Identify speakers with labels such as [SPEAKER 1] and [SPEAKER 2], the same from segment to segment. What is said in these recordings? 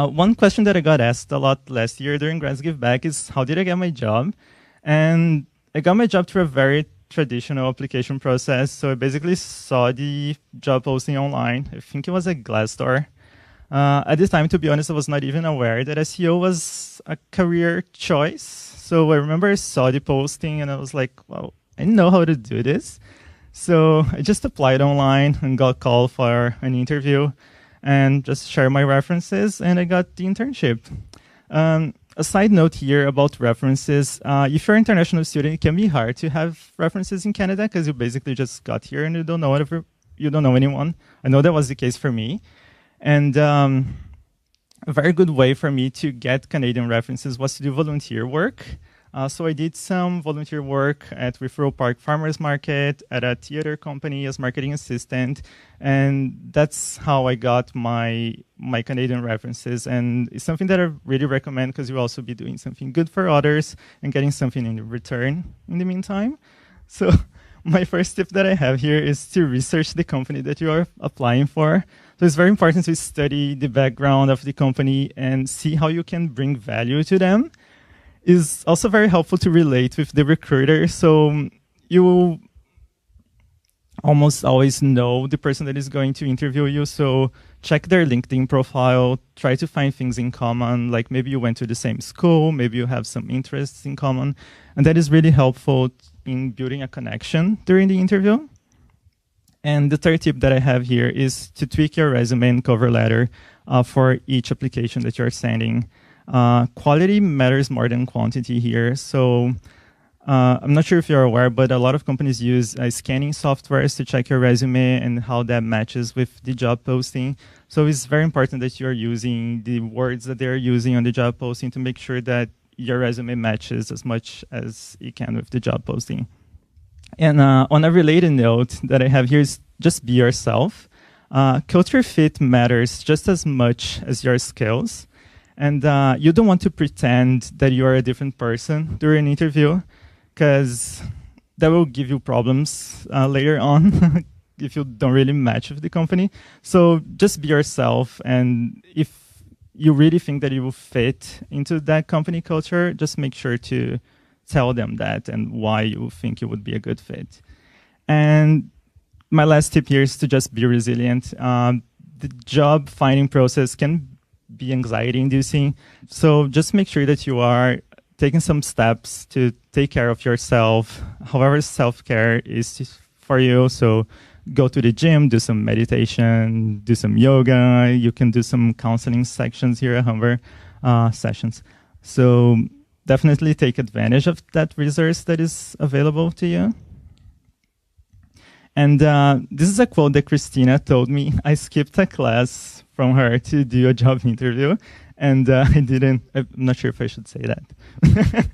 [SPEAKER 1] One question that I got asked a lot last year during Grants Give Back is, how did I get my job? And I got my job through a very traditional application process. So I basically saw the job posting online. I think it was a Glassdoor. At this time, to be honest, I was not even aware that SEO was a career choice. So I remember I saw the posting and I was like, well, I know how to do this. So I just applied online and got called for an interview and just shared my references, and I got the internship. A side note here about references. If you're an international student, it can be hard to have references in Canada because you basically just got here and you don't know anyone. I know that was the case for me. And a very good way for me to get Canadian references was to do volunteer work. So I did some volunteer work at Referral Park Farmers Market, at a theater company as marketing assistant, and that's how I got my Canadian references. And it's something that I really recommend because you'll also be doing something good for others and getting something in return in the meantime. So my first tip that I have here is to research the company that you are applying for. So it's very important to study the background of the company and see how you can bring value to them. Is also very helpful to relate with the recruiter. So you almost always know the person that is going to interview you. So check their LinkedIn profile, try to find things in common, like maybe you went to the same school, maybe you have some interests in common. And that is really helpful in building a connection during the interview. And the third tip that I have here is to tweak your resume and cover letter for each application that you're sending. Quality matters more than quantity here. So I'm not sure if you're aware, but a lot of companies use scanning softwares to check your resume and how that matches with the job posting. So it's very important that you're using the words that they're using on the job posting to make sure that your resume matches as much as it can with the job posting. And on a related note that I have here is just be yourself. Culture fit matters just as much as your skills. And you don't want to pretend that you are a different person during an interview, because that will give you problems later on if you don't really match with the company. So just be yourself. And if you really think that you will fit into that company culture, just make sure to tell them that and why you think you would be a good fit. And my last tip here is to just be resilient. The job finding process can be anxiety-inducing. So just make sure that you are taking some steps to take care of yourself, however self-care is for you. So go to the gym, do some meditation, do some yoga. You can do some counseling sections here at Humber sessions. So definitely take advantage of that resource that is available to you. And this is a quote that Christina told me. I skipped a class from her to do a job interview, and I'm not sure if I should say that.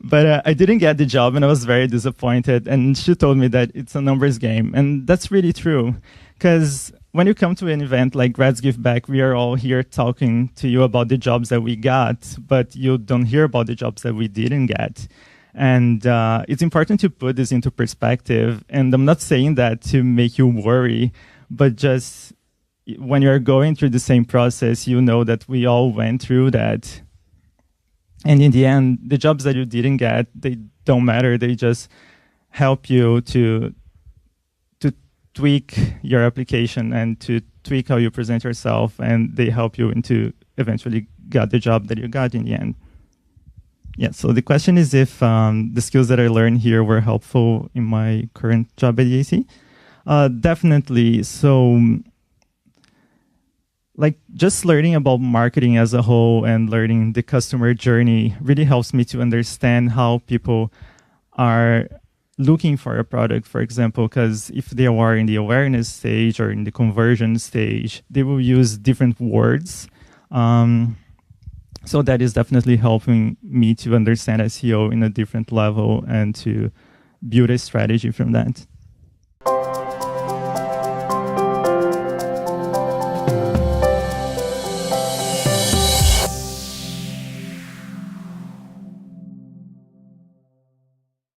[SPEAKER 1] But I didn't get the job, and I was very disappointed. And she told me that it's a numbers game, and that's really true. Because when you come to an event like Grants Give Back, we are all here talking to you about the jobs that we got, but you don't hear about the jobs that we didn't get. And it's important to put this into perspective. And I'm not saying that to make you worry, but just when you're going through the same process, you know that we all went through that. And in the end, the jobs that you didn't get, they don't matter. They just help you to tweak your application and to tweak how you present yourself. And they help you into eventually get the job that you got in the end. Yeah, so the question is if the skills that I learned here were helpful in my current job at DAC. Definitely. So like just learning about marketing as a whole and learning the customer journey really helps me to understand how people are looking for a product, for example, because if they are in the awareness stage or in the conversion stage, they will use different words. So that is definitely helping me to understand SEO in a different level and to build a strategy from that.